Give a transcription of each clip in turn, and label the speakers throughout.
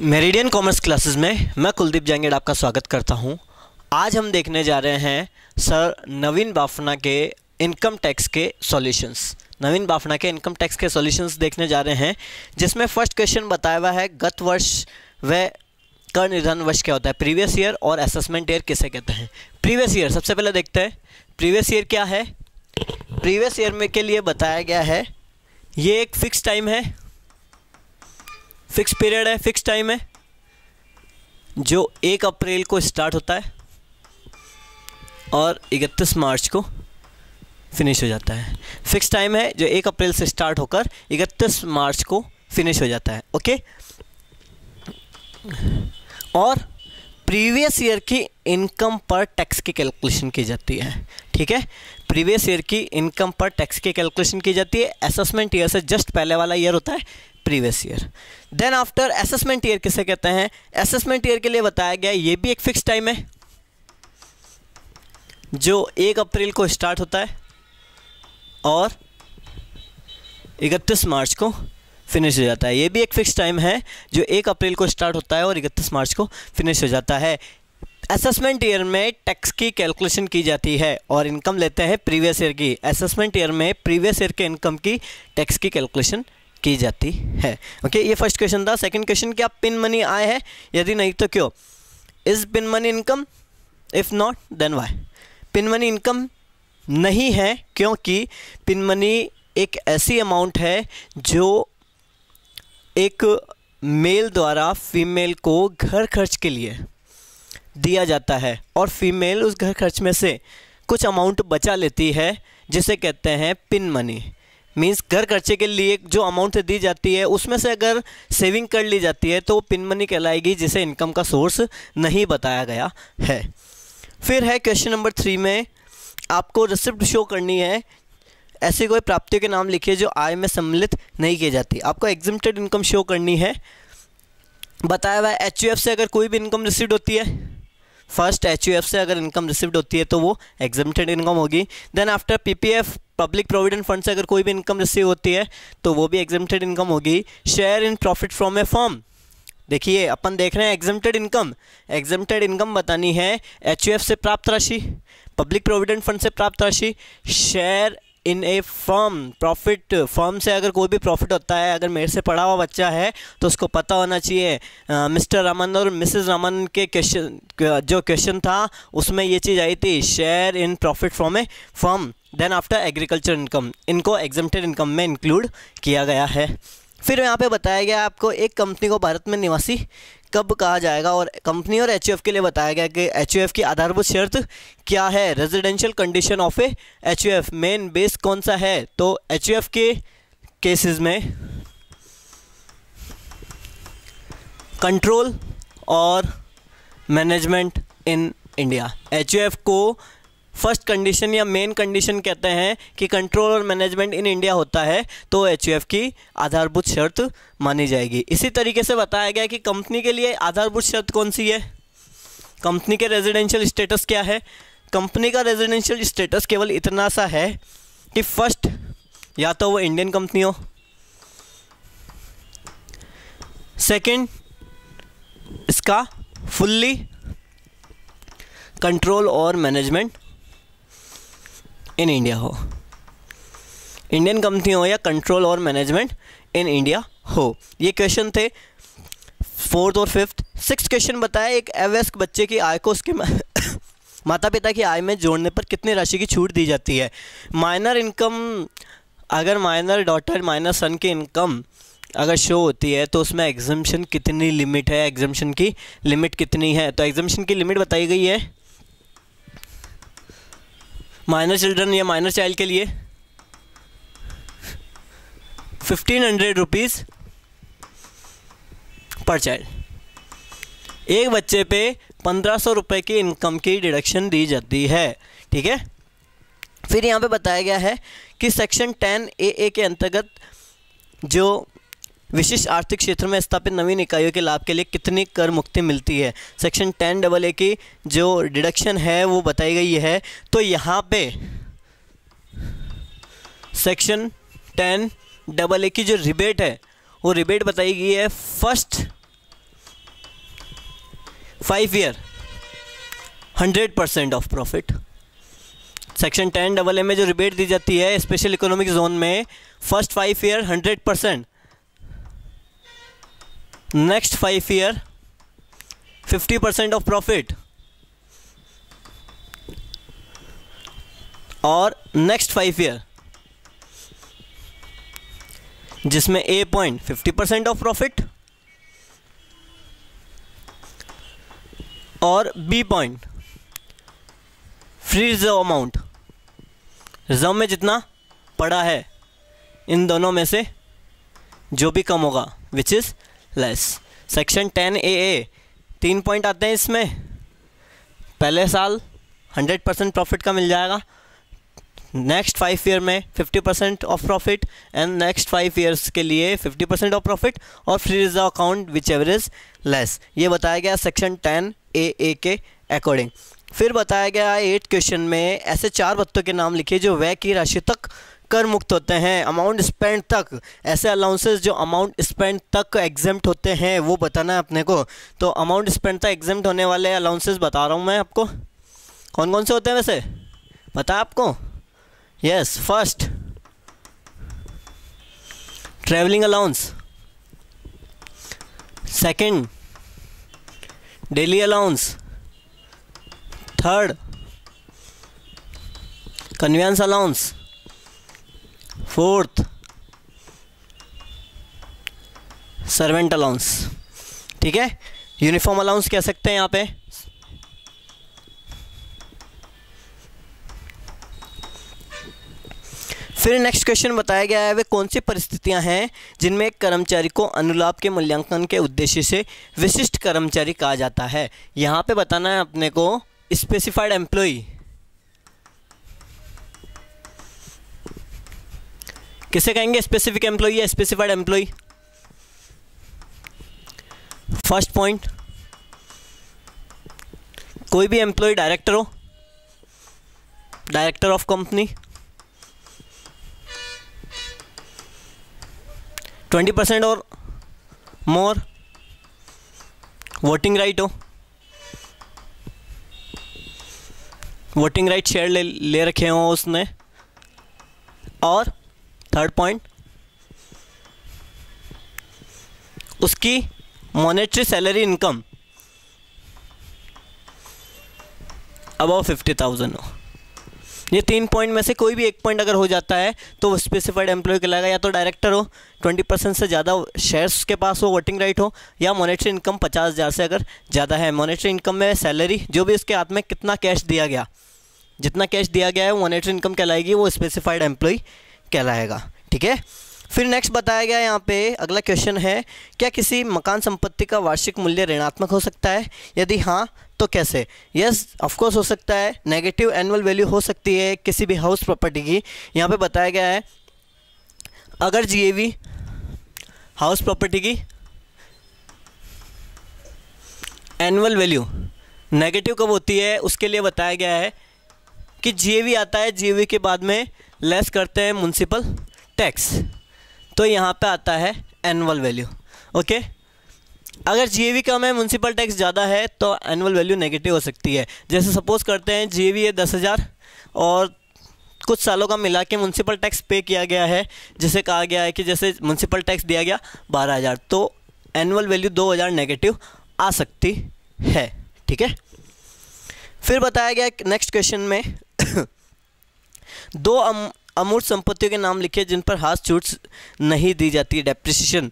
Speaker 1: Meridian commerce classes में मैं कुलदीप जांगेड़ आपका स्वागत करता हूं। आज हम देखने जा रहे हैं सर नवीन बाफना के इनकम टैक्स के सॉल्यूशंस। नवीन बाफना के इनकम टैक्स के सॉल्यूशंस देखने जा रहे हैं, जिसमें फर्स्ट क्वेश्चन बताया हुआ है गत वर्ष व कर निर्धारण वर्ष क्या होता है, प्रीवियस ईयर और असेसमेंट ईयर किसे कहते हैं। प्रीवियस ईयर सबसे पहले देखते हैं प्रीवियस ईयर क्या है। प्रीवियस ईयर में के लिए बताया गया है ये एक फिक्स टाइम है, फिक्स पीरियड है, फिक्स टाइम है जो 1 अप्रैल को स्टार्ट होता है और 31 मार्च को फिनिश हो जाता है। फिक्स टाइम है जो 1 अप्रैल से स्टार्ट होकर 31 मार्च को फिनिश हो जाता है। ओके, और प्रीवियस ईयर की इनकम पर टैक्स की कैलकुलेशन की जाती है। ठीक है, प्रीवियस ईयर की इनकम पर टैक्स की कैलकुलेशन की जाती है। असेसमेंट ईयर से जस्ट पहले वाला ईयर होता है previous year. Then after assessment year किसे कहते हैं। असेसमेंट ईयर के लिए बताया गया ये भी एक फिक्स टाइम है जो 1 अप्रैल को स्टार्ट होता है और 31 मार्च को फिनिश हो जाता है। ये भी एक फिक्स टाइम है जो 1 अप्रैल को स्टार्ट होता है और 31 मार्च को फिनिश हो जाता है। असेसमेंट ईयर में टैक्स की कैलकुलेशन की जाती है और इनकम लेते हैं प्रीवियस ईयर की। असेसमेंट ईयर में प्रीवियस ईयर के इनकम की टैक्स की कैलकुलेशन की जाती है। ओके, ये फर्स्ट क्वेश्चन था। सेकंड क्वेश्चन, क्या पिन मनी आए हैं, यदि नहीं तो क्यों। Is pin money income, if not then why. Pin money income नहीं है क्योंकि पिन मनी एक ऐसी अमाउंट है जो एक मेल द्वारा फीमेल को घर खर्च के लिए दिया जाता है और फीमेल उस घर खर्च में से कुछ अमाउंट बचा लेती है, जिसे कहते हैं पिन मनी। मीन्स घर खर्चे के लिए जो अमाउंट दी जाती है उसमें से अगर सेविंग कर ली जाती है तो पिन मनी कहलाएगी, जिसे इनकम का सोर्स नहीं बताया गया है। फिर है क्वेश्चन नंबर 3 में आपको रिसिप्ट शो करनी है। ऐसी कोई प्राप्तियों के नाम लिखिए जो आय में सम्मिलित नहीं की जाती। आपको एग्जिम्प्टेड इनकम शो करनी है। बताया हुआ है एचयूएफ से अगर कोई भी इनकम रिसीव्ड होती है, फर्स्ट एचयूएफ से अगर इनकम रिसीव्ड होती है तो वो एग्जिम्प्टेड इनकम होगी। Then after PPF public provident fund से अगर कोई भी इनकम रिसीव होती है तो वो भी एग्जिम्प्टेड इनकम होगी। Share in profit from a firm, देखिए अपन देख रहे हैं एग्जिम्प्टेड इनकम। एग्जिम्प्टेड इनकम बतानी है एचयूएफ से प्राप्त राशि, पब्लिक प्रोविडेंट फंड से प्राप्त राशि, share in A firm, profit firm से अगर कोई भी प्रॉफिट होता है। अगर मेरे से पढ़ा हुआ बच्चा है तो उसको पता होना चाहिए। मिस्टर रामन और मिसेस रामन के क्वेश्चन, जो क्वेश्चन था उसमें ये चीज़ आई थी, share in profit from a firm. Then after agriculture income, इनको एग्जेम्प्टेड इनकम में इंक्लूड किया गया है। फिर यहाँ पे बताया गया आपको एक कंपनी को भारत में निवासी कब कहा जाएगा, और कंपनी और एचयूएफ के लिए बताया गया कि एचयूएफ की आधारभूत शर्त क्या है। Residential condition of A HUF, main base कौन सा है। तो एचयूएफ के केसेस में कंट्रोल और मैनेजमेंट इन इंडिया। एचयूएफ को फर्स्ट कंडीशन या मेन कंडीशन कहते हैं कि कंट्रोल और मैनेजमेंट इन इंडिया होता है तो एचयूएफ की आधारभूत शर्त मानी जाएगी। इसी तरीके से बताया गया कि कंपनी के लिए आधारभूत शर्त कौन सी है। कंपनी के रेजिडेंशियल स्टेटस क्या है। कंपनी का रेजिडेंशियल स्टेटस केवल इतना सा है कि फर्स्ट या तो वो इंडियन कंपनी हो, सेकंड इसका फुल्ली कंट्रोल और मैनेजमेंट इन इंडिया हो, इंडियन कंपनी हो या कंट्रोल और मैनेजमेंट इन इंडिया हो। ये क्वेश्चन थे 4th और 5th। 6th क्वेश्चन बताया एक अवयस्क बच्चे की आय को उसके माता पिता की आय में जोड़ने पर कितनी राशि की छूट दी जाती है। माइनर इनकम, अगर माइनर डॉटर माइनर सन की इनकम अगर शो होती है तो उसमें एग्जम्पशन कितनी लिमिट है, एग्जम्पशन की लिमिट कितनी है। तो एग्जम्पशन की लिमिट बताई गई है माइनर चिल्ड्रन या माइनर चाइल्ड के लिए 1500 रुपीज़ पर चाइल्ड। एक बच्चे पे 1500 रुपये की इनकम की डिडक्शन दी जाती है। ठीक है, फिर यहाँ पे बताया गया है कि सेक्शन 10 AA के अंतर्गत जो विशिष्ट आर्थिक क्षेत्र में स्थापित नवीन इकाइयों के लाभ के लिए कितनी कर मुक्ति मिलती है। सेक्शन 10 AA की जो डिडक्शन है वो बताई गई है। तो यहाँ पे सेक्शन 10 AA की जो रिबेट है वो रिबेट बताई गई है first 5 year 100% of profit. Section 10AA में जो रिबेट दी जाती है स्पेशल इकोनॉमिक जोन में, first 5 year 100%, next 5 year 50% of profit, और नेक्स्ट 5 ईयर जिसमें A पॉइंट 50% ऑफ प्रॉफिट और B point free reserve amount, reserve में जितना पड़ा है इन दोनों में से जो भी कम होगा which is less. Section 10AA 3 point आते हैं इसमें। पहले साल 100% प्रॉफिट का मिल जाएगा, नेक्स्ट 5 ईयर में 50% of profit, and next 5 years के लिए 50% ऑफ प्रॉफिट और free reserve account which ever is less. ये बताया गया सेक्शन 10AA के अकॉर्डिंग। फिर बताया गया 8 क्वेश्चन में ऐसे 4 भत्तों के नाम लिखिए जो व्यय की राशि तक कर मुक्त होते हैं, अमाउंट स्पेंड तक। ऐसे अलाउंसेस जो अमाउंट स्पेंड तक एग्जेम्प्ट होते हैं वो बताना है अपने को। तो अमाउंट स्पेंड तक एग्जेम्प्ट होने वाले अलाउंसेस बता रहा हूँ मैं आपको। कौन कौन से होते हैं वैसे पता है आपको? Yes, first travelling allowance, second daily allowance, third convince allowance, fourth servant allowance. ठीक है, यूनिफॉर्म अलाउंस कह सकते हैं यहाँ पे। फिर नेक्स्ट क्वेश्चन बताया गया है वे कौन सी परिस्थितियां हैं जिनमें एक कर्मचारी को अनुलाभ के मूल्यांकन के उद्देश्य से विशिष्ट कर्मचारी कहा जाता है। यहाँ पे बताना है अपने को स्पेसिफाइड एम्प्लॉय। किसे कहेंगे स्पेसिफिक एम्प्लॉय या स्पेसिफाइड एम्प्लॉय? फर्स्ट पॉइंट, कोई भी एम्प्लॉय डायरेक्टर हो, डायरेक्टर ऑफ कंपनी, 20% और मोर वोटिंग राइट हो, वोटिंग राइट शेयर ले रखे हो उसने, और थर्ड पॉइंट उसकी मॉनेटरी सैलरी इनकम अबव 50,000 हो। ये 3 पॉइंट में से कोई भी एक पॉइंट अगर हो जाता है तो वो स्पेसिफाइड एम्प्लॉय कहलाएगा। या तो डायरेक्टर हो, 20% से ज़्यादा शेयर्स के पास हो, वोटिंग राइट हो, या मॉनेटरी इनकम 50,000 से अगर ज़्यादा है। मॉनेटरी इनकम में सैलरी जो भी उसके हाथ में कितना कैश दिया गया, जितना कैश दिया गया है वो मॉनेटरी इनकम कहलाएगी, वो स्पेसिफाइड एम्प्लॉय कहलाएगा। ठीक है, फिर नेक्स्ट बताया गया यहाँ पे अगला क्वेश्चन है, क्या किसी मकान संपत्ति का वार्षिक मूल्य ऋणात्मक हो सकता है? यदि हाँ तो कैसे? यस, ऑफ कोर्स हो सकता है। नेगेटिव एनुअल वैल्यू हो सकती है किसी भी हाउस प्रॉपर्टी की। यहाँ पे बताया गया है अगर जीएवी हाउस प्रॉपर्टी की एनुअल वैल्यू नेगेटिव कब होती है उसके लिए बताया गया है कि जीएवी आता है, जीएवी के बाद में लेस करते हैं म्युनिसिपल टैक्स, तो यहाँ पे आता है एनुअल वैल्यू। ओके, अगर जीएवी कम है म्युनिसिपल टैक्स ज़्यादा है तो एनुअल वैल्यू नेगेटिव हो सकती है। जैसे सपोज करते हैं जीएवी है 10,000 और कुछ सालों का मिला के म्युनिसिपल टैक्स पे किया गया है, जैसे कहा गया है कि जैसे म्युनिसिपल टैक्स दिया गया 12,000, तो एनुअल वैल्यू 2,000 नेगेटिव आ सकती है। ठीक है, फिर बताया गया नेक्स्ट क्वेश्चन में दो अमूर्त संपत्तियों के नाम लिखे जिन पर हाथ छूट नहीं दी जाती है depreciation.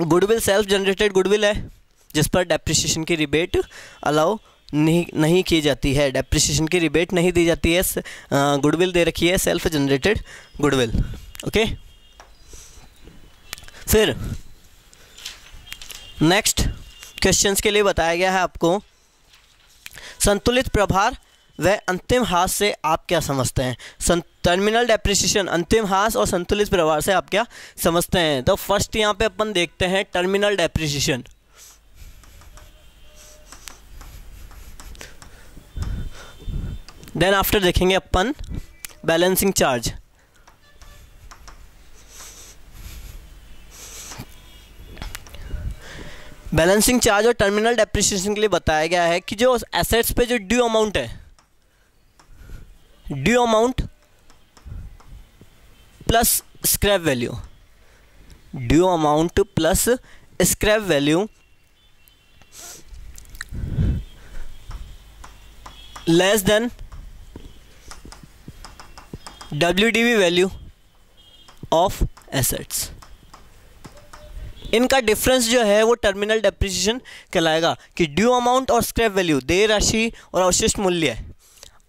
Speaker 1: Goodwill self generated goodwill है जिस पर डेप्रिसिएशन की रिबेट अलाउ नहीं की जाती है, डेप्रिसिएशन की रिबेट नहीं दी जाती है। गुडविल दे रखी है सेल्फ जनरेटेड गुडविल। ओके, फिर नेक्स्ट क्वेश्चंस के लिए बताया गया है आपको संतुलित प्रभार व अंतिम हाथ से आप क्या समझते हैं? टर्मिनल डेप्रिसिएशन, अंतिम हाथ और संतुलित प्रभार से आप क्या समझते हैं? तो फर्स्ट यहाँ पे अपन देखते हैं टर्मिनल डेप्रिसिएशन। देन आफ्टर देखेंगे अपन बैलेंसिंग चार्ज। बैलेंसिंग चार्ज और टर्मिनल डेप्रिसिएशन के लिए बताया गया है कि जो एसेट्स पे जो ड्यू अमाउंट है, due amount plus scrap value, due amount plus scrap value less than WDV value of assets, इनका डिफरेंस जो है वो टर्मिनल डेप्रिसिएशन कहलाएगा। कि ड्यू अमाउंट और स्क्रैप वैल्यू, देय राशि और अवशिष्ट मूल्य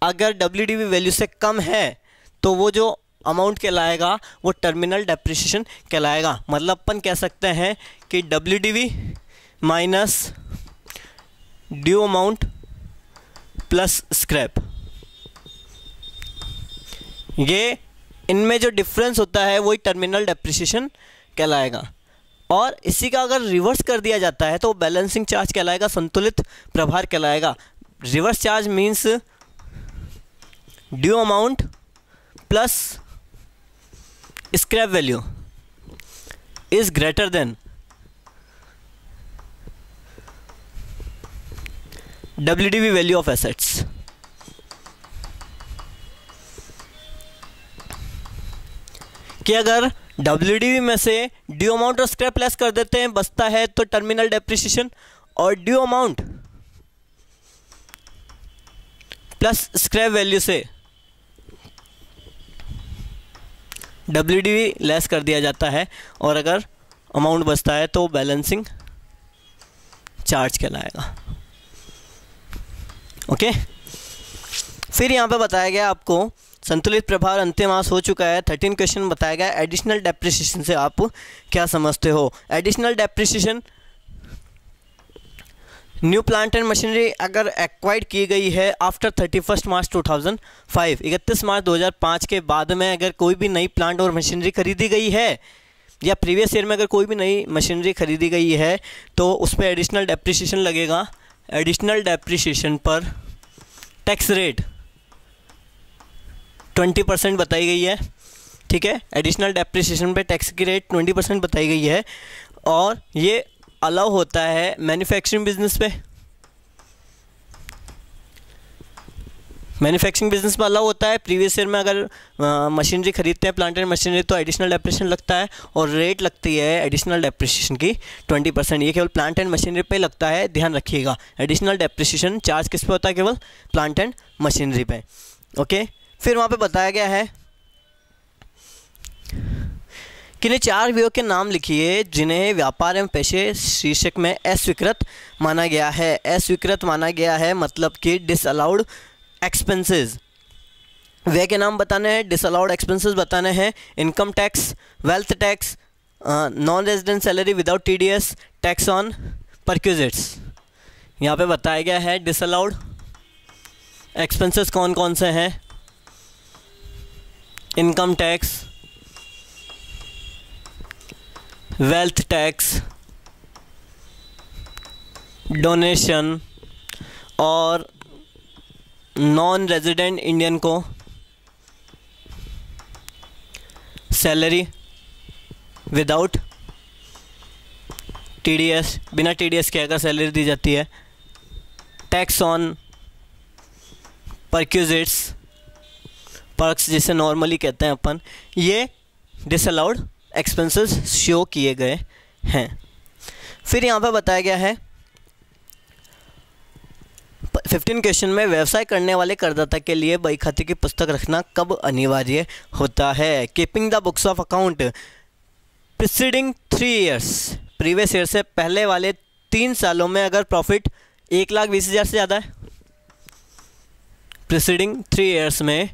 Speaker 1: अगर WDV वैल्यू से कम है तो वो जो अमाउंट कहलाएगा वो टर्मिनल डेप्रिसिएशन कहलाएगा। मतलब अपन कह सकते हैं कि WDV minus due amount plus scrap, ये इनमें जो डिफरेंस होता है वही टर्मिनल डेप्रिसिएशन कहलाएगा। और इसी का अगर रिवर्स कर दिया जाता है तो बैलेंसिंग चार्ज कहलाएगा, संतुलित प्रभार कहलाएगा। Reverse charge means due amount plus scrap value is greater than WDV value of assets. कि अगर WDV में से ड्यू अमाउंट और स्क्रैप लेस कर देते हैं, बचता है तो टर्मिनल डेप्रिसिएशन, और due amount plus scrap value से WDV लेस कर दिया जाता है और अगर अमाउंट बचता है तो बैलेंसिंग चार्ज कहलाएगा। ओके, फिर यहाँ पे बताया गया आपको संतुलित प्रभार अंत्यमास हो चुका है। 13 क्वेश्चन बताया गया। एडिशनल डेप्रिसिएशन से आप क्या समझते हो? Additional depreciation, new plant and machinery अगर एक्वायर्ड की गई है आफ्टर 31 मार्च 2005, 31 मार्च 2005 के बाद में अगर कोई भी नई प्लांट और मशीनरी खरीदी गई है या प्रीवियस ईयर में अगर कोई भी नई मशीनरी खरीदी गई है तो उस पर एडिशनल डेप्रिसिएशन लगेगा। एडिशनल डेप्रिसिएशन पर टैक्स रेट 20% बताई गई है। ठीक है, एडिशनल डेप्रिसिएशन पे टैक्स की रेट 20% बताई गई है और ये अलाउ होता है मैन्युफैक्चरिंग बिजनेस पे। मैन्युफैक्चरिंग बिजनेस में अलाउ होता है। प्रीवियस ईयर में अगर मशीनरी खरीदते हैं, प्लांट एंड मशीनरी, तो एडिशनल डेप्रिसिएशन लगता है और रेट लगती है एडिशनल डेप्रिसिएशन की 20%। ये केवल प्लांट एंड मशीनरी पे लगता है, ध्यान रखिएगा। एडिशनल डेप्रिसिएशन चार्ज किस पे होता है? केवल प्लांट एंड मशीनरी पे। ओके, फिर वहाँ पे बताया गया है कि ने 4 व्ययों के नाम लिखिए जिन्हें व्यापार एवं पेशे शीर्षक में अस्वीकृत माना गया है। अस्वीकृत माना गया है मतलब कि डिसअलाउड एक्सपेंसेस। व्यय के नाम बताने हैं, डिसअलाउड एक्सपेंसेस बताने हैं। Income tax, wealth tax, non resident salary without TDS, tax on perquisites. यहाँ पे बताया गया है डिसअलाउड एक्सपेंसेस कौन कौन से हैं। Income tax, wealth tax, donation और नॉन रेजिडेंट इंडियन को सैलरी विदाउट TDS, बिना TDS के अगर सैलरी दी जाती है। टैक्स ऑन परक्विजिट्स, पर्क्स जिसे नॉर्मली कहते हैं अपन, ये डिसअलाउड एक्सपेंसेस शो किए गए हैं। फिर यहाँ पर बताया गया है 15 क्वेश्चन में व्यवसाय करने वाले करदाता के लिए बही खाते की पुस्तक रखना कब अनिवार्य होता है? Keeping the books of account preceding 3 years, previous year से पहले वाले 3 सालों में अगर प्रॉफिट 1,20,000 से ज़्यादा है। प्रीसीडिंग 3 ईयर्स में,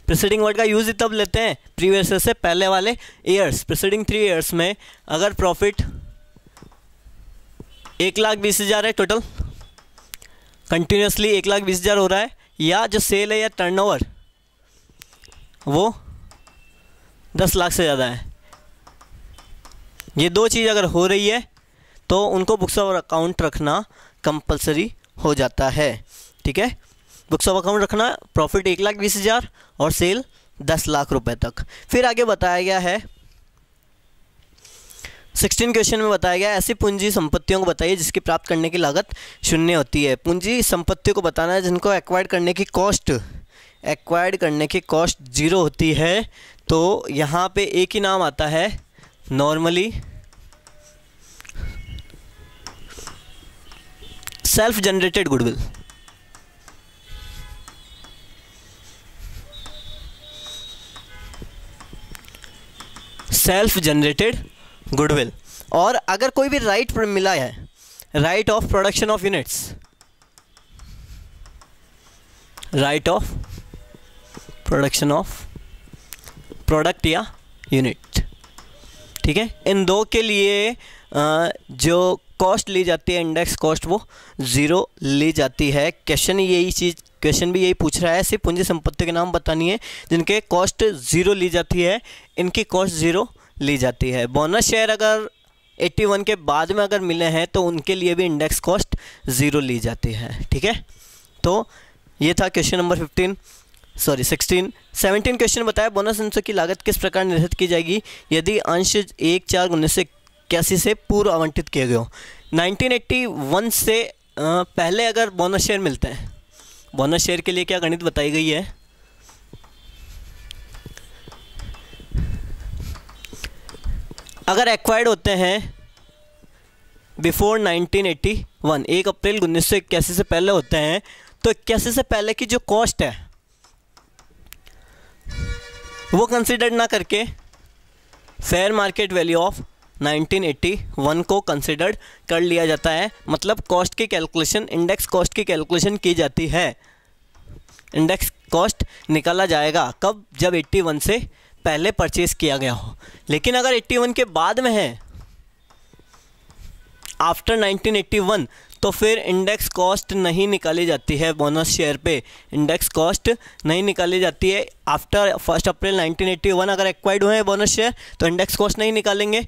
Speaker 1: प्रीसीडिंग वर्ड का यूज़ तब लेते हैं प्रीवियस ईयर से पहले वाले ईयर्स। प्रीसीडिंग 3 ईयर्स में अगर प्रॉफिट 1,20,000 है टोटल, कंटिन्यूसली 1,20,000 हो रहा है, या जो सेल है या टर्नओवर वो 10 लाख से ज़्यादा है, ये 2 चीज़ अगर हो रही है तो उनको बुक्स ऑफ अकाउंट रखना कंपलसरी हो जाता है। ठीक है, बुक्स ऑफ अकाउंट रखना, प्रॉफिट 1,20,000 और सेल 10 लाख रुपए तक। फिर आगे बताया गया है 16 क्वेश्चन में बताया गया ऐसी पूंजी संपत्तियों को बताइए जिसकी प्राप्त करने की लागत शून्य होती है। पूंजी संपत्तियों को बताना है जिनको एक्वायर्ड करने की कॉस्ट जीरो होती है। तो यहाँ पे एक ही नाम आता है, normally self generated goodwill. Self generated goodwill. और अगर कोई भी राइट मिला है, right of production of units, right of production of product या यूनिट, ठीक है, इन दो के लिए जो कॉस्ट ली जाती है, इंडेक्स कॉस्ट, वो ज़ीरो ली जाती है। क्वेश्चन भी यही पूछ रहा है, सिर्फ पूंजी संपत्ति के नाम बतानी है जिनके कॉस्ट ज़ीरो ली जाती है, इनकी कॉस्ट ज़ीरो ली जाती है। बोनस शेयर अगर 81 के बाद में अगर मिले हैं तो उनके लिए भी इंडेक्स कॉस्ट ज़ीरो ली जाती है, ठीक है। तो ये था क्वेश्चन नंबर 16। 17 क्वेश्चन बताया बोनस अंशों की लागत किस प्रकार निर्धारित की जाएगी यदि अंश 1/4/1981 से पूर्व आवंटित किए गए हो। 1981 से पहले अगर बोनस शेयर मिलते हैं, बोनस शेयर के लिए क्या गणित बताई गई है, अगर एक्वायर्ड होते हैं बिफोर 1981, 1 अप्रैल 1981 से पहले होते हैं, तो 81 से पहले की जो कॉस्ट है वो कंसिडर ना करके फेयर मार्केट वैल्यू ऑफ 1981 को कंसिडर कर लिया जाता है। मतलब कॉस्ट की कैलकुलेशन, इंडेक्स कॉस्ट की कैलकुलेशन की जाती है। इंडेक्स कॉस्ट निकाला जाएगा कब, जब 81 से पहले परचेज किया गया हो। लेकिन अगर 81 के बाद में है, आफ्टर 1981, तो फिर इंडेक्स कॉस्ट नहीं निकाली जाती है बोनस शेयर पे। इंडेक्स कॉस्ट नहीं निकाली जाती है आफ्टर 1 अप्रैल 1981। अगर एक्वायर्ड हुए हैं बोनस शेयर तो इंडेक्स कॉस्ट नहीं निकालेंगे।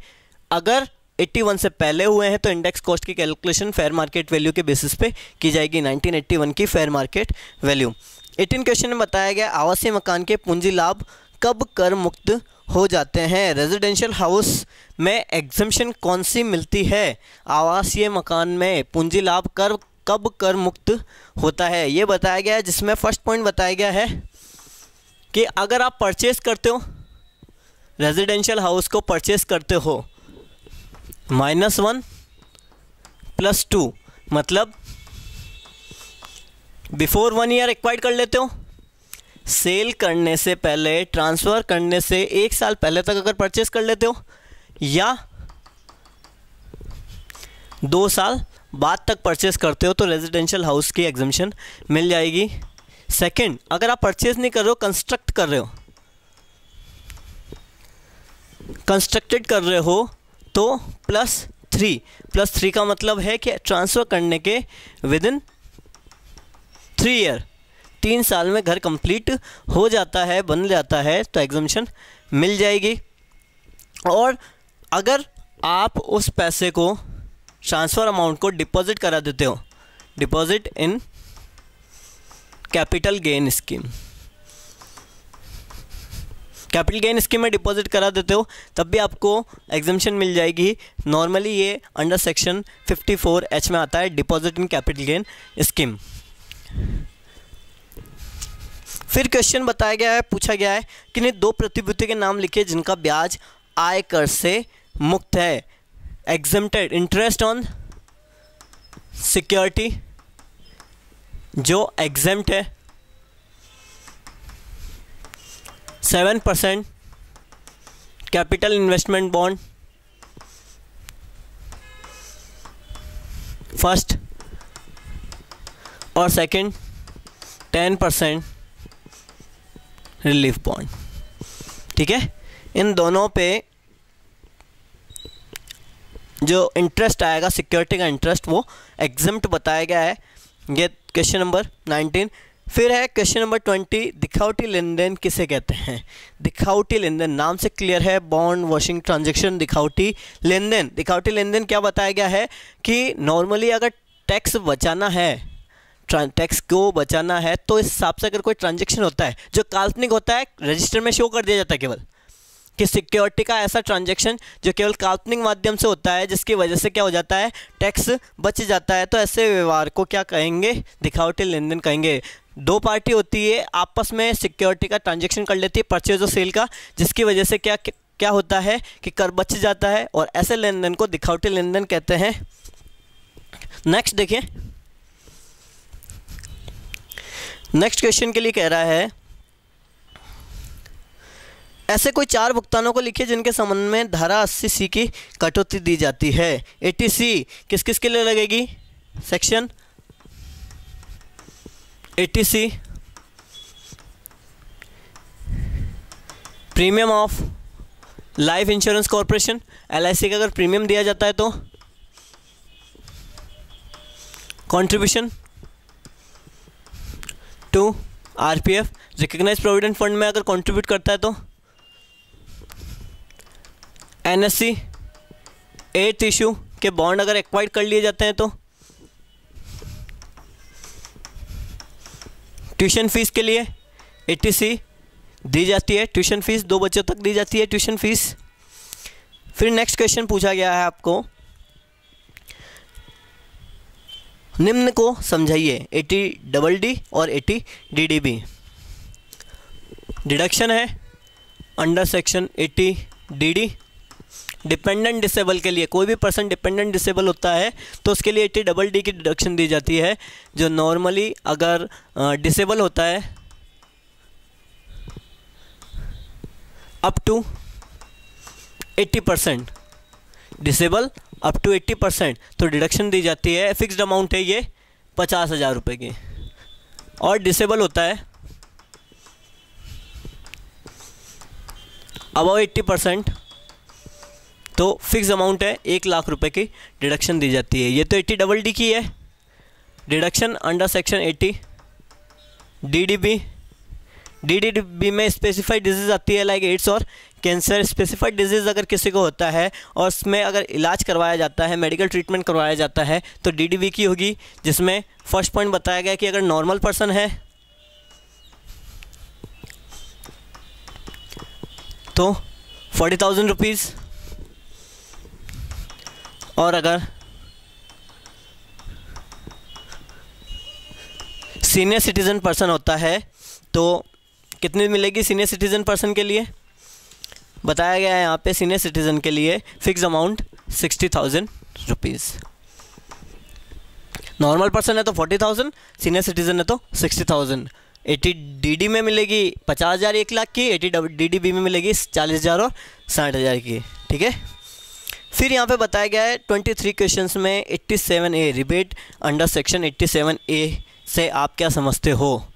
Speaker 1: अगर 81 से पहले हुए हैं तो इंडेक्स कॉस्ट की कैलकुलेशन फेयर मार्केट वैल्यू के बेसिस पे की जाएगी, 1981 की फेयर मार्केट वैल्यू। 18 क्वेश्चन में बताया गया आवासीय मकान के पूंजी लाभ कब कर मुक्त हो जाते हैं। रेजिडेंशियल हाउस में एग्जम्पशन कौन सी मिलती है। आवासीय मकान में पूंजी लाभ कर कब कर मुक्त होता है, ये बताया गया है। जिसमें फर्स्ट पॉइंट बताया गया है कि अगर आप परचेस करते हो, रेजिडेंशियल हाउस को परचेस करते हो, -1 + 2, मतलब बिफोर 1 ईयर एक्वायर्ड कर लेते हो, सेल करने से पहले, ट्रांसफ़र करने से 1 साल पहले तक अगर परचेस कर लेते हो, या 2 साल बाद तक परचेस करते हो, तो रेजिडेंशियल हाउस की एग्जम्पशन मिल जाएगी। सेकंड, अगर आप परचेस नहीं कर रहे हो, कंस्ट्रक्ट कर रहे हो, कंस्ट्रक्टेड कर रहे हो, तो +3 का मतलब है कि ट्रांसफ़र करने के विदिन 3 ईयर, 3 साल में घर कंप्लीट हो जाता है, बन जाता है, तो एग्जम्पशन मिल जाएगी। और अगर आप उस पैसे को, ट्रांसफ़र अमाउंट को डिपॉजिट करा देते हो, deposit in capital gain scheme, capital gain scheme में डिपॉजिट करा देते हो, तब भी आपको एग्जम्पशन मिल जाएगी। नॉर्मली ये अंडर सेक्शन 54H में आता है, deposit in capital gain scheme. फिर क्वेश्चन बताया गया है, पूछा गया है कि नहीं 2 प्रतिभूति के नाम लिखिए जिनका ब्याज आयकर से मुक्त है। एग्जम्प्टेड इंटरेस्ट ऑन सिक्योरिटी जो एग्जम्प्ट है, 7% कैपिटल इन्वेस्टमेंट बॉन्ड फर्स्ट, और सेकंड 10% रिलीफ बॉन्ड, ठीक है। इन दोनों पे जो इंटरेस्ट आएगा, सिक्योरिटी का इंटरेस्ट, वो एग्जम्प्ट बताया गया है। ये क्वेश्चन नंबर 19। फिर है क्वेश्चन नंबर 20, दिखावटी लेन देन किसे कहते हैं। दिखावटी लेन देन नाम से क्लियर है, बॉन्ड वॉशिंग ट्रांजेक्शन, दिखावटी लेन देन। दिखावटी लेन देन क्या बताया गया है कि नॉर्मली अगर टैक्स बचाना है, टैक्स को बचाना है, तो इस हिसाब से अगर कोई ट्रांजेक्शन होता है जो काल्पनिक होता है, रजिस्टर में शो कर दिया जाता है केवल, कि सिक्योरिटी का ऐसा ट्रांजैक्शन जो केवल काल्पनिक माध्यम से होता है जिसकी वजह से क्या हो जाता है, टैक्स बच जाता है, तो ऐसे व्यवहार को क्या कहेंगे, दिखावटी लेन देन कहेंगे। दो पार्टी होती है आपस में सिक्योरिटी का ट्रांजैक्शन कर लेती है परचेज और सेल का, जिसकी वजह से क्या होता है कि कर बच जाता है, और ऐसे लेन देन को दिखावटी लेन देन कहते हैं। नेक्स्ट देखिए, नेक्स्ट क्वेश्चन के लिए कह रहा है ऐसे कोई 4 भुगतानों को लिखिए जिनके संबंध में धारा 80C की कटौती दी जाती है। 80C किस किस के लिए लगेगी, section 80C premium of life insurance corporation, LIC का अगर प्रीमियम दिया जाता है तो, contribution to RPF recognise provident fund में अगर कंट्रीब्यूट करता है तो, NSC 8th इशू के बॉन्ड अगर एक्वाइर कर लिए जाते हैं तो, ट्यूशन फीस के लिए 80C दी जाती है, ट्यूशन फीस 2 बच्चों तक दी जाती है ट्यूशन फीस। फिर नेक्स्ट क्वेश्चन पूछा गया है आपको, निम्न को समझाइए, 80DD और 80DDB। डिडक्शन है under section 80DD। Dependent disable के लिए, कोई भी पर्सन डिपेंडेंट डिसेबल होता है तो उसके लिए 80DD की डिडक्शन दी जाती है, जो नॉर्मली अगर डिसेबल होता है up to 80%, disable up to 80%, तो डिडक्शन दी जाती है। फिक्स्ड अमाउंट है ये 50,000 रुपये की, और डिसेबल होता है अबव 80%, तो फिक्स अमाउंट है 1 लाख रुपए की डिडक्शन दी जाती है। ये तो 80DD की है deduction under section 80DDB। DDB में स्पेसिफाइड डिजीज़ आती है लाइक एड्स और कैंसर। स्पेसिफाइड डिजीज़ अगर किसी को होता है और उसमें अगर इलाज करवाया जाता है, मेडिकल ट्रीटमेंट करवाया जाता है, तो DDB की होगी, जिसमें फर्स्ट पॉइंट बताया गया कि अगर नॉर्मल पर्सन है तो 40,000 रुपीज़, और अगर सीनियर सिटीज़न पर्सन होता है तो कितनी मिलेगी सीनियर सिटीज़न पर्सन के लिए, बताया गया है यहाँ पे सीनियर सिटीज़न के लिए fix amount 60,000 rupees. Normal person है तो 40,000, सीनियर सिटीज़न है तो 60,000। 80DD में मिलेगी 50,000 1 लाख की, 80DDB में मिलेगी 40,000 और 60,000 की, ठीक है। फिर यहाँ पे बताया गया है 23 क्वेश्चंस में 87A rebate under section 87A से आप क्या समझते हो।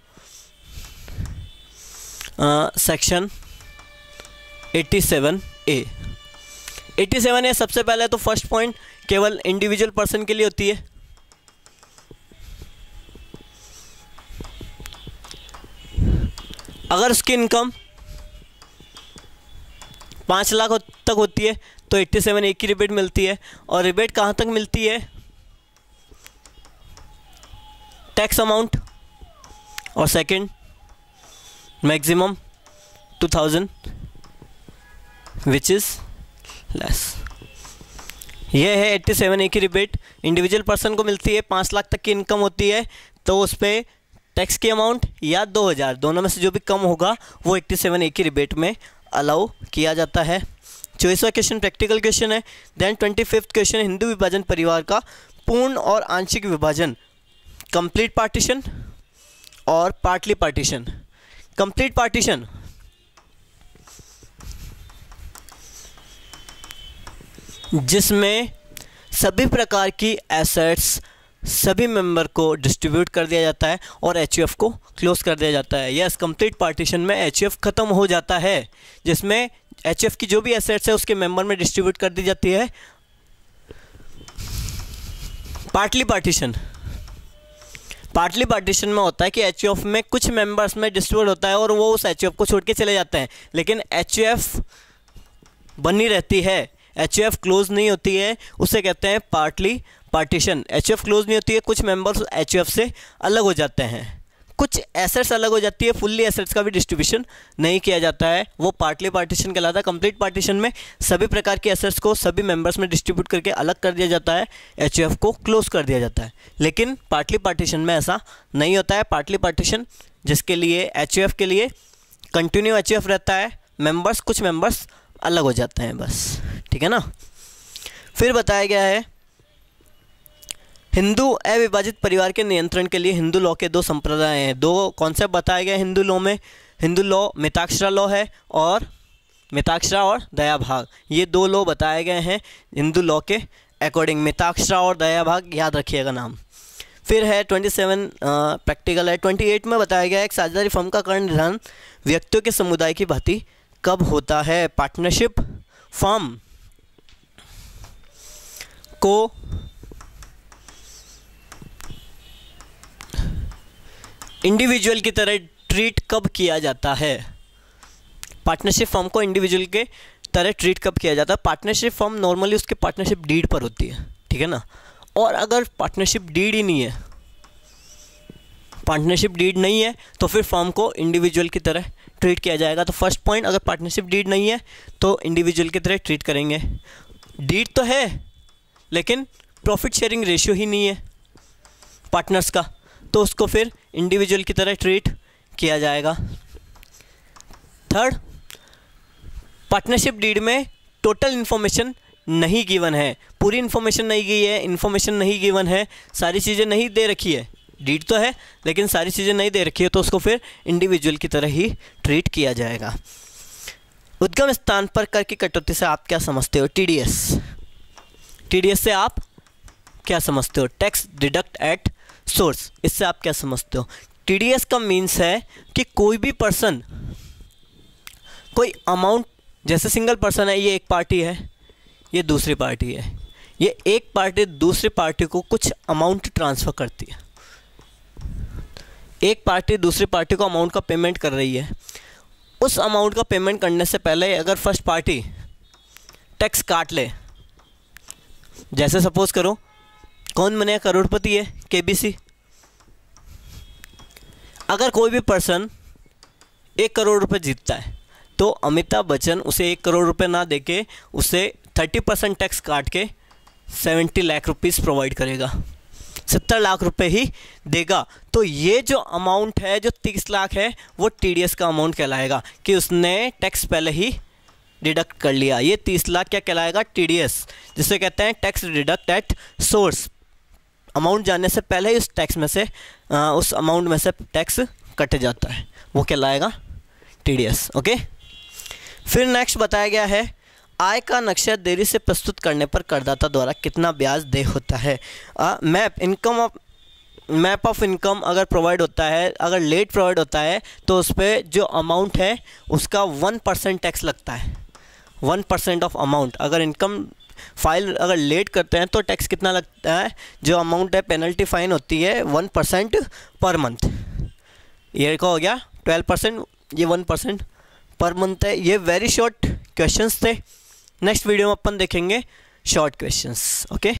Speaker 1: Section 87A। 87A सबसे पहले तो फर्स्ट पॉइंट केवल इंडिविजुअल पर्सन के लिए होती है। अगर उसकी इनकम 5 लाख तक होती है तो 87A की रिबेट मिलती है। और रिबेट कहाँ तक मिलती है, टैक्स अमाउंट, और second maximum 2,000 which is less. ये है 87A की रिबेट। इंडिविजुअल पर्सन को मिलती है, 5 लाख तक की इनकम होती है तो उस पर टैक्स की अमाउंट या 2,000 दोनों में से जो भी कम होगा वो 87A की रिबेट में अलाउ किया जाता है। 24वां क्वेश्चन प्रैक्टिकल क्वेश्चन है। देन 25th क्वेश्चन हिंदू विभाजन परिवार का पूर्ण और आंशिक विभाजन, कंप्लीट पार्टीशन और पार्टली पार्टीशन। कंप्लीट पार्टीशन जिसमें सभी प्रकार की एसेट्स सभी मेंबर को डिस्ट्रीब्यूट कर दिया जाता है और HUF को क्लोज कर दिया जाता है। यस, कंप्लीट पार्टीशन में HUF ख़त्म हो जाता है, जिसमें HUF की जो भी एसेट्स है उसके मेंबर में डिस्ट्रीब्यूट कर दी जाती है। पार्टली पार्टीशन, पार्टली पार्टीशन में होता है कि HUF में कुछ मेंबर्स में डिस्ट्रीब्यूट होता है और वो उस HUF को छोड़ के चले जाते हैं, लेकिन HUF बनी रहती है, HUF क्लोज नहीं होती है, उसे कहते हैं पार्टली पार्टीशन। HUF क्लोज नहीं होती है, कुछ मेंबर्स HUF से अलग हो जाते हैं, कुछ एसेट्स अलग हो जाती है, फुल्ली एसेट्स का भी डिस्ट्रीब्यूशन नहीं किया जाता है, वो पार्टली पार्टीशन कहलाता है। कंप्लीट पार्टीशन में सभी प्रकार के एसेट्स को सभी मेंबर्स में डिस्ट्रीब्यूट करके अलग कर दिया जाता है, एचयूएफ को क्लोज कर दिया जाता है। लेकिन पार्टली पार्टीशन में ऐसा नहीं होता है। पार्टली पार्टीशन जिसके लिए एचयूएफ के लिए कंटिन्यू एचयूएफ रहता है, मेंबर्स कुछ मेंबर्स अलग हो जाते हैं बस, ठीक है ना। फिर बताया गया है हिंदू अविभाजित परिवार के नियंत्रण के लिए हिंदू लॉ के दो संप्रदाय हैं। दो कॉन्सेप्ट बताए गए हिंदू लॉ में। हिंदू लॉ मिताक्षरा लॉ है और मिताक्षरा और दया भाग, ये दो लॉ बताए गए हैं हिंदू लॉ के अकॉर्डिंग। मिताक्षरा और दया भाग याद रखिएगा नाम। फिर है 27 प्रैक्टिकल है। 28 में बताया गया है एक साझेदारी फर्म का करण निर्धारण व्यक्तियों के समुदाय की भांति कब होता है। पार्टनरशिप फर्म को इंडिविजुअल की तरह ट्रीट कब किया जाता है। पार्टनरशिप फर्म को इंडिविजुअल के तरह ट्रीट कब किया जाता है। पार्टनरशिप फर्म नॉर्मली उसके पार्टनरशिप डीड पर होती है, ठीक है ना। और अगर पार्टनरशिप डीड ही नहीं है, पार्टनरशिप डीड नहीं है, तो फिर फर्म को इंडिविजुअल की तरह ट्रीट किया जाएगा। तो फर्स्ट पॉइंट, अगर पार्टनरशिप डीड नहीं है तो इंडिविजुअल की तरह ट्रीट करेंगे। डीड तो है लेकिन प्रॉफिट शेयरिंग रेशियो ही नहीं है पार्टनर्स का, तो उसको फिर इंडिविजुअल की तरह ट्रीट किया जाएगा। थर्ड, पार्टनरशिप डीड में टोटल इन्फॉर्मेशन नहीं गिवन है, पूरी इन्फॉर्मेशन नहीं गी है, इन्फॉर्मेशन नहीं गिवन है, सारी चीज़ें नहीं दे रखी है। डीड तो है लेकिन सारी चीज़ें नहीं दे रखी है, तो उसको फिर इंडिविजुअल की तरह ही ट्रीट किया जाएगा। उद्गम स्थान पर कर की कटौती से आप क्या समझते हो। टीडीएस, टीडीएस से आप क्या समझते हो। टैक्स डिडक्ट एट सोर्स, इससे आप क्या समझते हो। टीडीएस का मीन्स है कि कोई भी पर्सन कोई अमाउंट, जैसे सिंगल पर्सन है, ये एक पार्टी है, ये दूसरी पार्टी है, ये एक पार्टी दूसरी पार्टी को कुछ अमाउंट ट्रांसफ़र करती है। एक पार्टी दूसरी पार्टी को अमाउंट का पेमेंट कर रही है। उस अमाउंट का पेमेंट करने से पहले अगर फर्स्ट पार्टी टैक्स काट ले, जैसे सपोज करो कौन बने करोड़पति है, केबीसी। अगर कोई भी पर्सन 1 करोड़ रुपए जीतता है तो अमिताभ बच्चन उसे 1 करोड़ रुपए ना देके उसे 30% टैक्स काट के 70 लाख रुपीस प्रोवाइड करेगा, 70 लाख रुपए ही देगा। तो ये जो अमाउंट है, जो 30 लाख है, वो टीडीएस का अमाउंट कहलाएगा कि उसने टैक्स पहले ही डिडक्ट कर लिया। ये 30 लाख क्या कहलाएगा, टीडीएस, जिसे कहते हैं tax deduct at source. Amount जाने से पहले ही उस टैक्स में से उस अमाउंट में से टैक्स कट जाता है, वो कहलाएगा टीडीएस। ओके। फिर नेक्स्ट बताया गया है आय का नक्शा देरी से प्रस्तुत करने पर करदाता द्वारा कितना ब्याज देय होता है। मैप ऑफ इनकम अगर प्रोवाइड होता है, अगर लेट प्रोवाइड होता है तो उस पर जो अमाउंट है उसका 1% टैक्स लगता है। 1% ऑफ अमाउंट, अगर इनकम फाइल अगर लेट करते हैं तो टैक्स कितना लगता है, जो अमाउंट है पेनल्टी फाइन होती है 1% पर मंथ। ये का हो गया 12%, ये 1% पर मंथ है। ये वेरी शॉर्ट क्वेश्चंस थे। नेक्स्ट वीडियो में अपन देखेंगे शॉर्ट क्वेश्चंस। ओके।